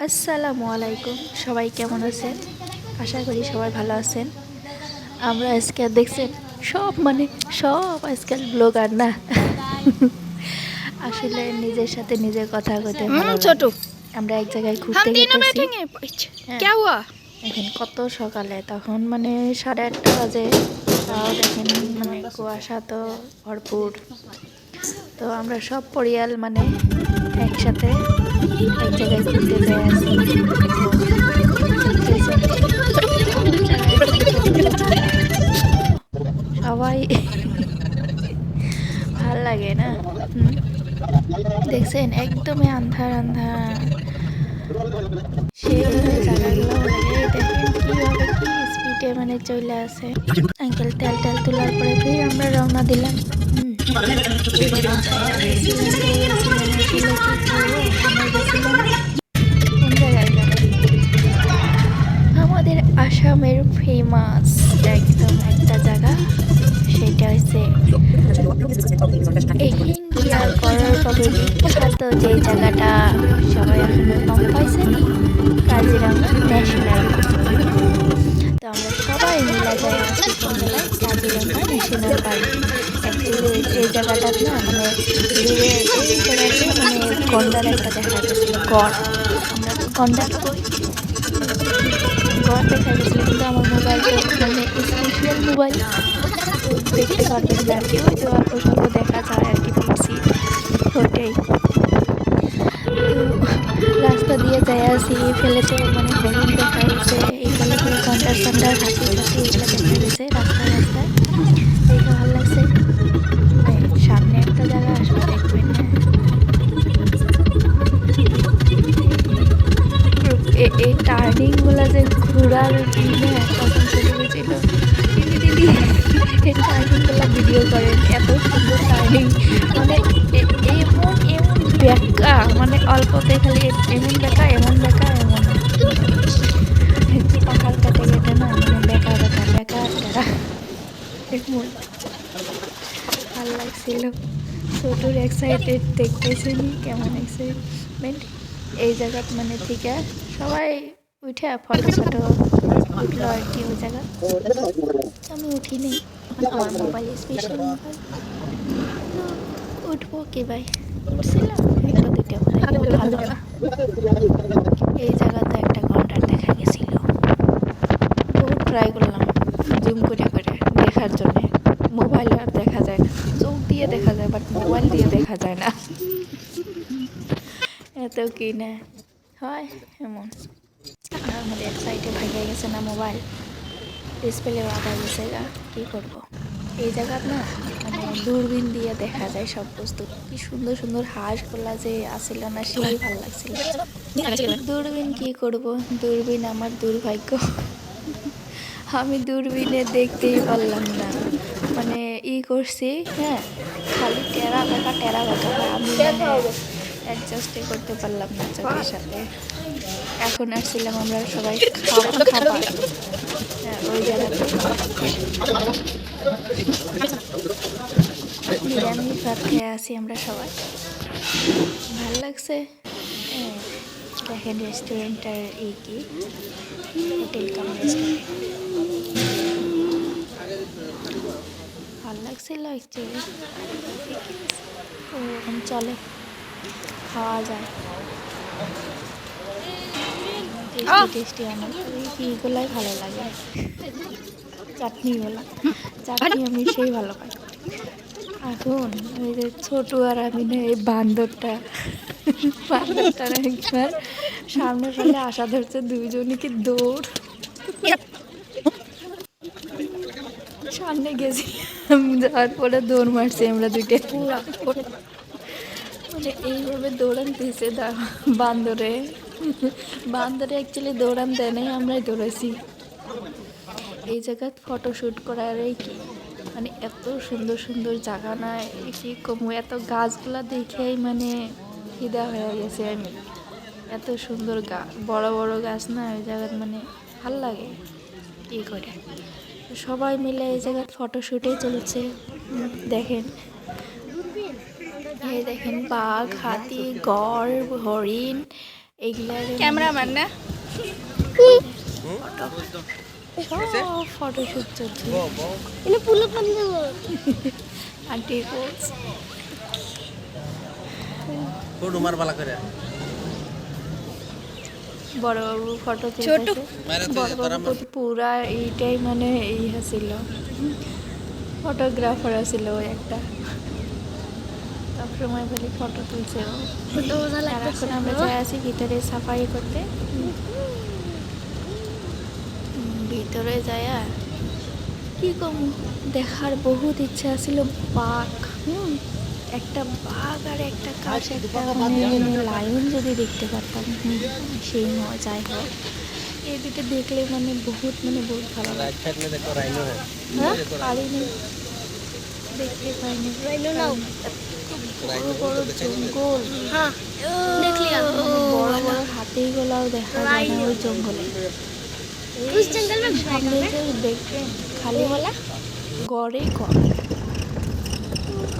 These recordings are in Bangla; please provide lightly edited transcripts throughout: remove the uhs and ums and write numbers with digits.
আসসালামু আলাইকুম, সবাই কেমন আছেন? আশা করি সবাই ভালো আছেন। আমরা আজকাল দেখছেন সব আজকাল ব্লগার না। আসলে নিজের সাথে নিজের কথা কইতে ভালো छोटू লাগে। আমরা এক জায়গায় हम ঘুরতে तीनों গেতেছি। बैठेंगे হ্যাঁ, क्या हुआ দেখেন কত সকালে, তখন 8:30 বাজে। তাও দেখেন কুয়াশা তো ভরপুর। তো আমরা সব পরিয়াল একসাথে এক জায়গায় ঘুরতে যাই আছি। তো দেখতেছেন সব জায়গায় ছোট ছোট ছোট সবাই ভাল লাগে না? হুম, দেখছেন একদমই আন্ধার আন্ধার। সেই জায়গাগুলো ভালো লাগে। এই দেখেন কিভাবে কি স্পিডে চলে আসে। আঙ্কেল তেল তেল তোলার পরে ফির আমরা রওনা দিলাম। হুম, যাইয়া গেছিলাম আসলে কি করবো, আমরা গেছিলাম কোন জায়গায় জানেন? আমাদের আসামের ফেমাস একদম একটা জায়গা, সেটা হচ্ছে এই হিঙ্গিয়া করার কবে বিখ্যাত যে জায়গাটা সবাই এখনো কম পাইছেনি, কাজিরাঙা ন্যাশনাল পার্ক। তো আমরা সবাই মিলে যাই আছি কোন জায়গায়, কাজিরাঙা ন্যাশনাল পার্ক। অ্যাকচুয়ালি এই জায়গাটা না দূরে এই জায়গাতে গন্ডার একটা দেখা গেছিল, গড়। আমরা তো গন্ডার কই, গড় দেখা গেছিলো, কিন্তু আমার মোবাইল তো স্পেশাল মোবাইল, তো দেখতে পারবেন না আর কি। ওই যে অল্প স্বল্প দেখা যায় আর কি, পিক্সি ওটাই। তো রাস্তা দিয়ে যাই আসি, ফেলে তো হরিণ দেখা গেছে, এইগুলো করে গন্ডার সন্ডার হাতি ফাতি এগুলো দেখা গেছে রাস্তায় রাস্তায়, দেখে ভালো লাগছে। সামনে একটা জায়গা আসলে দেখবেন, এই টার্নিংগুলো যে ঘোরার তখন ছোটো ছিল দিদি দিদি এই টার্নিংগুলো ভিডিও করেন, এত সুন্দর টার্নিং, এমন এমন ব্যাকা, অল্পতে খালি এমন ব্যাকা এমন ব্যাকা এমন পাহাড় কেটে কেটে না ব্যাকা ব্যাকা ব্যাকা ব্যাকা এমন ভাল লাগছিল। ছোটোর এক্সাইটেড দেখতেছিনি কেমন এক্সাইটমেন্ট এই জায়গাত থেকে সবাই উঠে ফটো ফটো উঠলো আর কি ওই জায়গা। আমি উঠিনি, আমার মোবাইল স্পেশাল মোবাইল, তো উঠবো কি ভাই, উঠছিলাম একটা দুটো, ভালো না। এই জায়গাতে একটা গন্ডার দেখা গেছিল, বহুত ট্রাই করলাম জুম করে করে দেখার জন্যে, মোবাইলে আর দেখা যায় না, চোখ দিয়ে দেখা যায় বাট মোবাইল দিয়ে দেখা যায় না। এত কি না হয় এমন। আর আমাদের এক সাইডে ভেঙে গেছে না মোবাইল, ডিসপ্লে আঁকা গেছে গা, কী করবো। এই জায়গাত না দূরবীন দিয়ে দেখা যায় সব বস্তু, কি সুন্দর সুন্দর হাঁসগুলা যে আসছিল না, সেই ভালো লাগছিল। দূরবীন কি করব, দূরবীন আমার দুর্ভাগ্য, আমি দূরবীনে দেখতেই পারলাম না, করছি। হ্যাঁ, খালি টেরা বেঁকা হয়, আমি অ্যাডজাস্টই করতে পারলাম না চোখের সাথে। এখন আসছিলাম আমরা সবাই খাবার, হ্যাঁ ওই জায়গাতে নিরামিষ ভাত খেয়ে আসি আমরা সবাই, ভাল লাগছে। দেখেন রেস্টুরেন্টটার কি হোটেল কাম রেস্টুরেন্ট, ভাল লাগছিল অ্যাকচুয়ালি। ওরকম চলে, খাওয়া যায়, টেস্টি টেস্টি অনেক। এইগুলাই ভালো লাগে, চাটনি আমি সেই ভালো পাই। এখন ওই যে ছোটু আর আমি না, এই বান্দরটার একবার সামনে ফেলে আশা ধরছে, দুইজনই কি দৌড়, সামনে গেছি যাওয়ার পরে দৌড় মারছি আমরা দুইটা, এইভাবে দৌড়ান দিয়েছে বান্দরে অ্যাকচুয়ালি দৌড়ান দেয় নাই, আমরাই দৌড়াইছি। এই জায়গায় ফটোশ্যুট করার কি এত সুন্দর সুন্দর জায়গা না, কি কমু, এত গাছগুলা দেখেই ফিদা হয়ে গেছে আমি। এত সুন্দর বড় বড় গাছ না ওই জায়গায়, ভাল লাগে ই করে। সবাই মিলে এই জায়গায় ফটোশ্যুটে চলছে। দেখেন এই দেখেন বাঘ, হাতি, গড়, হরিণ, এইগুলার ক্যামেরাম্যান না সব ফটোশুট চলছে এটা পুলো পান দেব আন্টির পোজ ফটো মার বালা করে বড় বাবু ফটো ছোট তুলতেছে বড় বাবু পুরা এইটাই মানে এই ছিল ফটোগ্রাফার ছিল ওই একটা সবসময় বলি ফটো তুলছে ও ফটো ভালো আর এখন আমরা যাই আছি ভিতরে সাফারি করতে ভিতরে যায়া কি কম দেখার বহুত ইচ্ছা ছিল বাঘ একটা বাঘ আর একটা কাশ একটা মানে লায়ন যদি দেখতে পারতাম সেই মজাই হোক এই দুটো দেখলে মানে বহুত ভালো লাগে হ্যাঁ পারিনি দেখতে পাইনি রাইনো নাও বড় বড় জঙ্গল হ্যাঁ দেখলি বড় বড় হাতিগুলাও দেখা যায় না ওই জঙ্গলে उस जंगल में সামনে যে দেখবেন খালি গড়েই গড়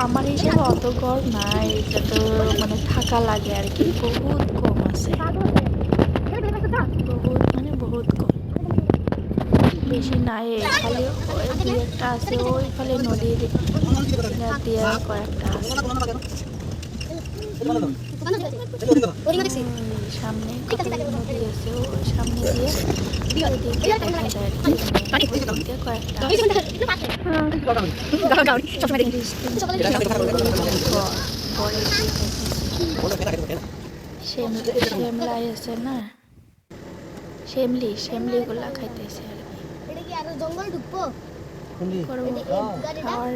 আমার হিসেবে অত গড় নাই এটা তো মানে থাকা লাগে আর কি বহুত কম আছে বহুত কম বেশি নাই খালি ওই দুই একটা আছে ওই খালি নদীর দিয়ে কয়েকটা আছে সামনে নদী আছে ওই সামনে দিয়ে ওইদিকে দেখা যায় আর কি দিয়ে কয়েকটা শ্যামলাই আছে না শ্যামলিগুলা খাইতেছে আর কি এটা কি আর জঙ্গল ঢুকবো খাওয়ার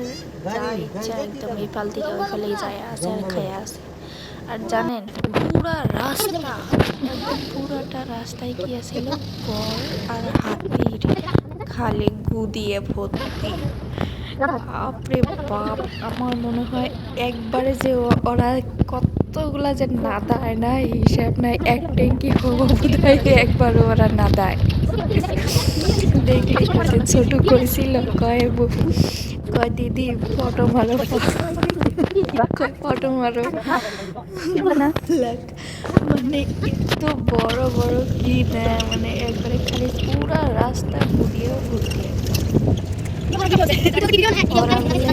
যা ইচ্ছা একদম এই পাল থেকে ওই ফালেই যায় আছে আর খাইয়া আছে আর জানেন পুরা রাস্তা একদম পুরাটা রাস্তায় কি আছিল গড় আর হাতির খালি গু দিয়ে ভর্তি বাপরে বাপ আমার মনে হয় একবারে যে ওরা কতগুলা যে নাদায় না হিসাব নাই এক ট্যাঙ্কি হবো বোধহয় একবারও ওরা নাদায় দেখলে ছোট করেছিল কয় দিদি ফটো মারো মানে এত বড় বড় কি নেয় মানে একবারে খালি পুরা রাস্তা ঘুরিয়েও ঘুরিয়ে ওরা বলে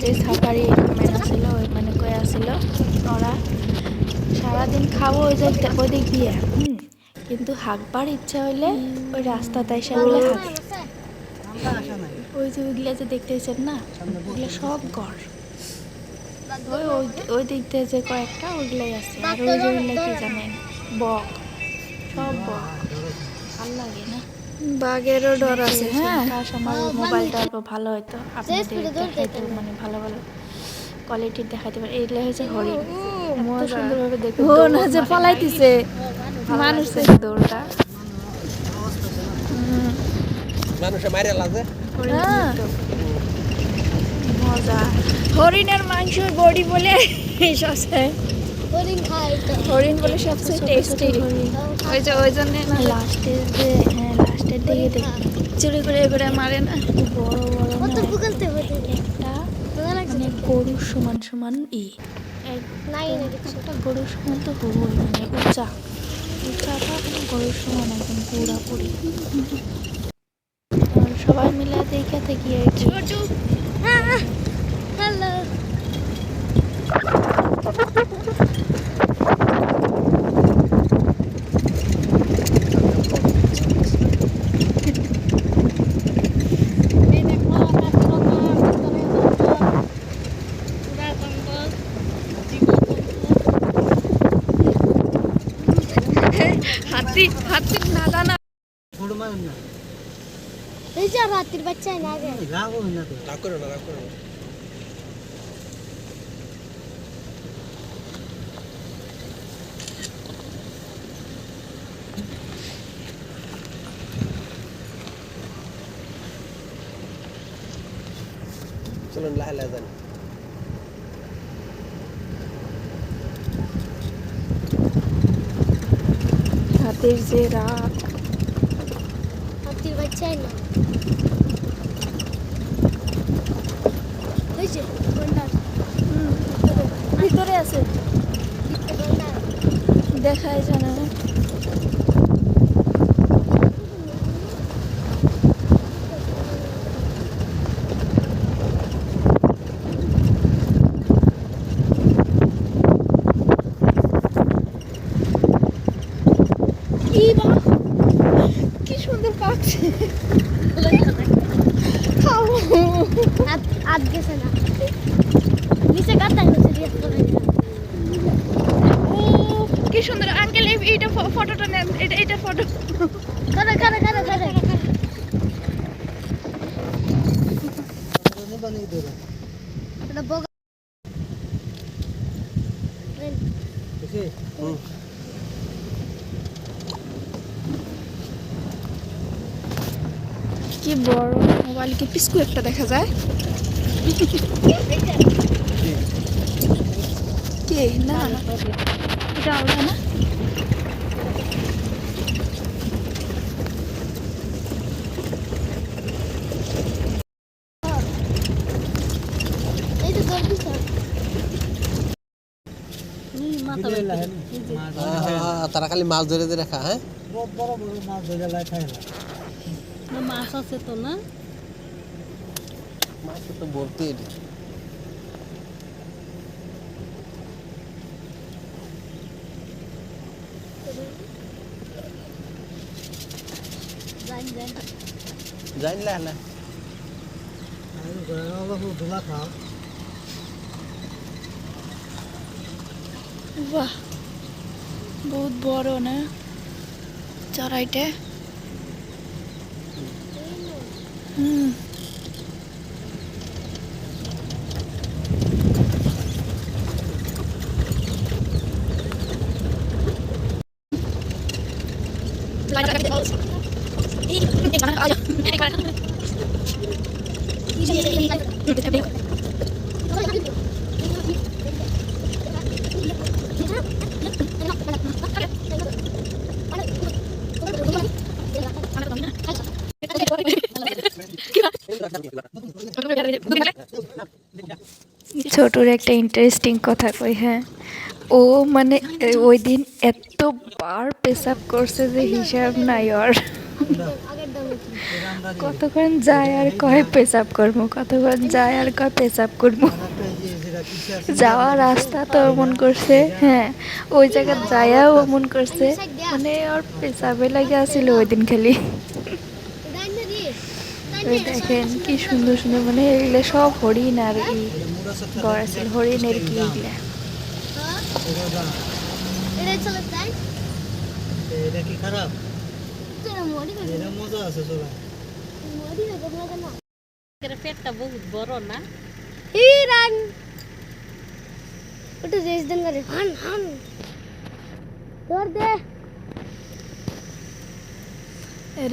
যে সাফারি ম্যান আসছিল ওই মানে কয়ে আসছিল ওরা সারাদিন খাবো ওই দিক দিয়ে কিন্তু হাঁকবার ইচ্ছা হইলে ওই রাস্তাতে এসে বলে হাঁকে ওই যে ওইগুলো যে দেখতেছেন না ওগুলো সব গড় ওই দিক দিয়ে যে কয়েকটা ওইগুলাই আছে আর ওই যে ওইগুলো কি জানেন বক সব বক ভাল লাগে না বাঘেরও ডর আছে হ্যাঁ কাশ আমার মোবাইলটা অল্প ভালো হতো আপনাদের দেখাইতে মানে ভালো কোয়ালিটির দেখাইতে পারে এইগুলো হচ্ছে হরিণ এত সুন্দরভাবে দেখতে ও না যে পলাইতেছে মানুষের দৌড়টা মানুষে মাইরে লাগে মজা হরিণের মাংসের বডি বলে সবচেয়ে হরিণ খায় তো হরিণ বলে সবচেয়ে টেস্টি ওই জন্য লাস্টের দিকে দেখি চুরি করে মারে না বড় বড় কত না পুকুলতে হতে একটা মানে গরুর সমান নাই না একটা গরুর সমান তো হবই মানে উঁচাটা মানে গরুর সমান একদম পুরাপুরি সবাই মিলে দেখে থাকি আর কি হ্যালো হাতি নাদা না এই যে রাতের বাচ্চা না গে রাগ করো না চলুন লাহে যান হাতের যে রাত রাতের বাচ্চা না ওই যে গন্ডার ভিতরে আছে দেখায় জানা না। কি সুন্দর পাচ্ছে। আজ গেছে না নিচে কাটা গেছে রিয়াজ করে ও কি সুন্দর আঙ্কেল, এইটা ফটোটা নেন, এটা ফটো। করে করে করে করে এটা বগা কি বড় মোবাইল, কি পিসকু একটা দেখা যায়। কে না এটা ওটা না। এই তো জলদি স্যার তারা খালি মাছ ধরে ধরে খা। হ্যাঁ মাছ আছে তো না? মাছ তো বলতে জানলে হলে বাহ বহুত বড় না চড়াইটা। হুম ছোটর একটা ইন্টারেস্টিং কথা কই। হ্যাঁ ও মানে ওই দিন এতবার পেশাব করছে যে হিসাব নাই ওর। আগের দামে কতক্ষণ যায় আর কয় পেশাব করবো, কতক্ষণ যায় আর কয় পেশাব করবো। যাওয়া রাস্তা তো এমন করছে, হ্যাঁ ওই জায়গা যায়াও এমন করছে, মানে ওর পেশাবে লাগে আসছিল ওই দিন খালি। ডাইনে দি ওই দেখেন কি সুন্দর সুন্দর, মানে এগুলো সব হরিণ আর কি গড় আছে, হরিণের কি এগুলা। এটা চলে তাই এটা কি খারাপ? তোরা মরি গেল এটা মজা আছে চলা। মরি গেল মজা না এর পেটটা বহুত বড় না? হিরান ওটা রেস দেন করে হান হান ধর দে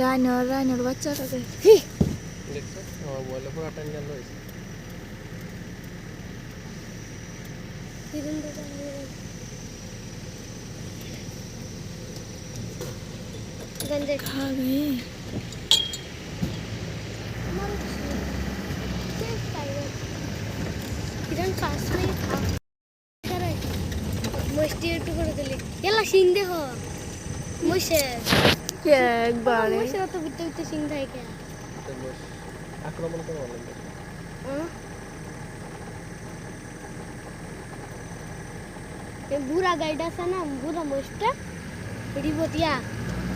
রাইনোর বাচ্চাটা দেখ। দেখছো আমার বলে পুরো টাইম গেল হইছে। হিরন দে গঞ্জে খাবে হিরন পাস में था करे मस्ती একটু করে দিলি এলা সিং দেহ মশে একবারে মশে তো ভিতরে ভিতরে সিং থাকে আক্রমণ করে বলেন ये बुरा गाइडा सा ना बुरा मोस्टा रिबोतिया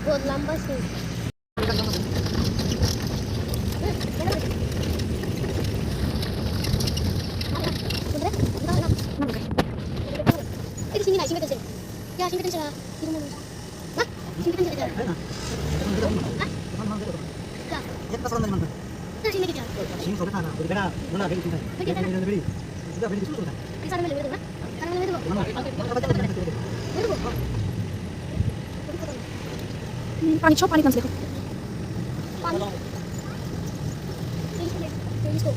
बहुत लंबा से ini sini nggak sini kecil ya sini kecil lah sini mana hah sini kecil aja hah ya sini kecil Singh সবে খানা বলি বেটা না বেরি চিন্তা বেরি সুদা বেরি সুদা ini sana melu na sana melu পানি সব পানি কাঁচলে पानी ini इसको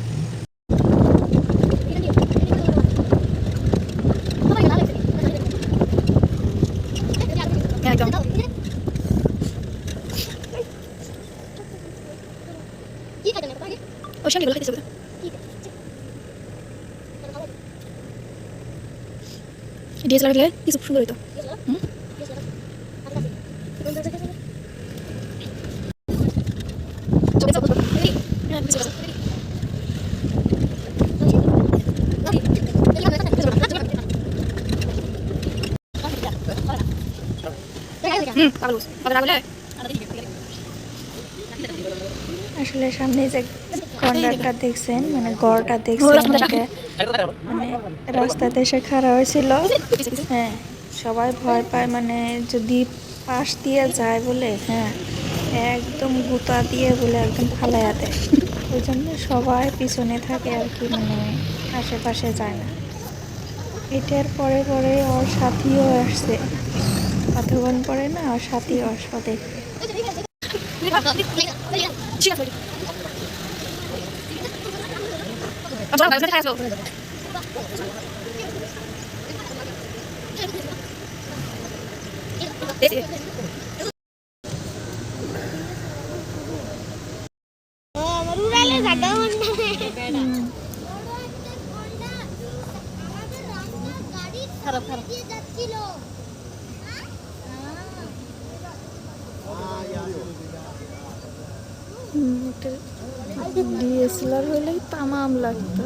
একদম ठीक है ना ওর সঙ্গে গেলে খেতে ठीक है ডিএসএলআর গেলে কি সুন্দর হইতো। ये चला আসলে সামনে যে কর্নারটা দেখছেন মানে গড়টা দেখছেন মানে রাস্তাতে এসে খাড়া হয়েছিল। হ্যাঁ, সবাই ভয় পায় মানে যদি পাশ দিয়ে যায় বলে, হ্যাঁ একদম গুতা দিয়ে বলে একদম ফালাইয়া দেয়। ওই জন্য সবাই পিছনে থাকে আর কি, মানে আশেপাশে যায় না। এটার পরে পরে ওর সাথীও আসছে, কতক্ষণ পরে না ওর সাথীও আসবো দেখতে। আমার উড়ালে জায়গা মানে খারাপ খারাপ যাচ্ছিল। ডিএসএলআর হলেই তামাম লাগতো।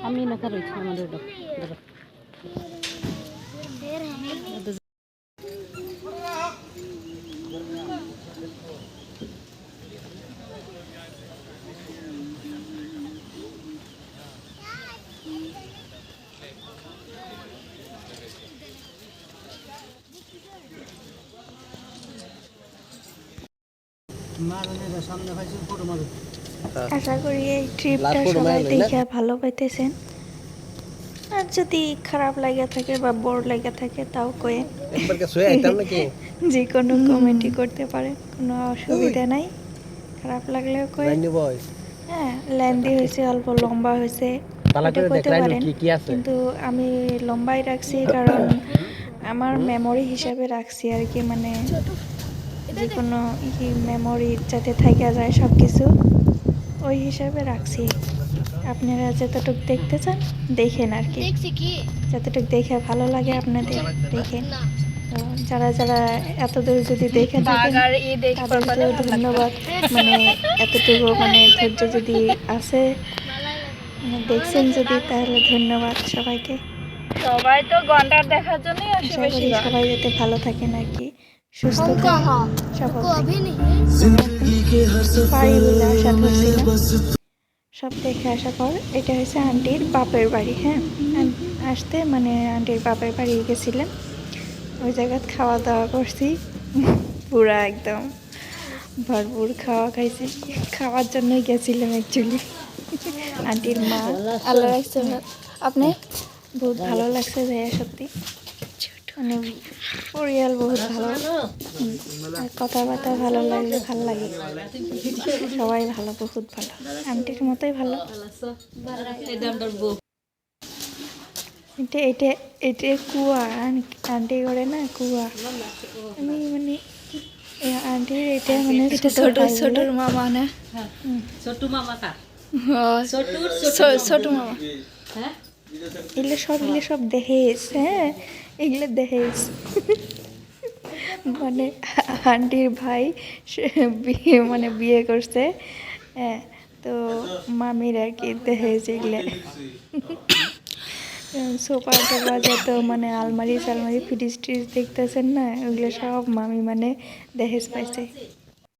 আমি না কারো আমাদের আশা করি এই ট্রিপটা সবাই দেখে ভালো পাইতেছেন। আর যদি খারাপ লাগে থাকে বা বোর লাগে থাকে তাও কয়ে যে কোনো কমেন্টই করতে পারেন, কোনো অসুবিধা নাই। খারাপ লাগলেও কয়ে। হ্যাঁ, লেন্দি হয়েছে, অল্প লম্বা হয়েছে এটা কইতে পারেন, কিন্তু আমি লম্বাই রাখছি কারণ আমার মেমোরি হিসাবে রাখছি আর কি, মানে যে কোনো মেমোরি যাতে থাকা যায় সব কিছু ওই হিসাবে রাখছি। আপনারা যতটুকু দেখতে চান দেখেন আর কি, যতটুকু দেখে ভালো লাগে আপনাদের দেখেন। তো যারা যারা এতদূর যদি দেখে থাকেন তাদেরকে ধন্যবাদ, মানে এতটুকু মানে ধৈর্য যদি আছে মানে দেখছেন যদি, তাহলে ধন্যবাদ সবাইকে। সবাই তো গন্ডার দেখার জন্যই আসে আশা করি সবাই যাতে ভালো থাকেন আর কি, সুস্থ থাকেন। বাড়ি বলে আশা করছিলাম। সব দেখে আসার পর এটা হচ্ছে আন্টির বাপের বাড়ি। হ্যাঁ, আসতে মানে আন্টির বাপের বাড়ি গেছিলেন। ওই জায়গায় খাওয়া দাওয়া করছি পুরা একদম ভরপুর খাওয়া খাইছি, খাওয়ার জন্যই গেছিলাম অ্যাকচুয়ালি। আন্টির মা আল্লাহ রাখছে আপনি বহুত ভালো লাগছে ভাইয়া সত্যি, মানে পরিয়াল বহুত ভালো, আর কথাবার্তা ভালো লাগলে ভালো লাগে, সবাই ভালো, বহুত ভালো, আন্টির মতোই ভালো। এটা এটা এটা কুয়া আন্টি করে না কুয়া, আমি মানে আন্টির এটা মানে ছোটর মামা না ছোট্টু মামা কার ছোট মামা এগুলো সব দেহেজ, হ্যাঁ এগুলো দেহেজ। মানে আন্টির ভাই সে মানে বিয়ে করছে, হ্যাঁ, তো মামির আর কি দেহেজ এগুলো। সোফা টোফা যত মানে আলমারি সালমারি ফ্রিজ ট্রিজ দেখতেছেন না, ওগুলো সব মামি মানে দেহেজ পাইছে।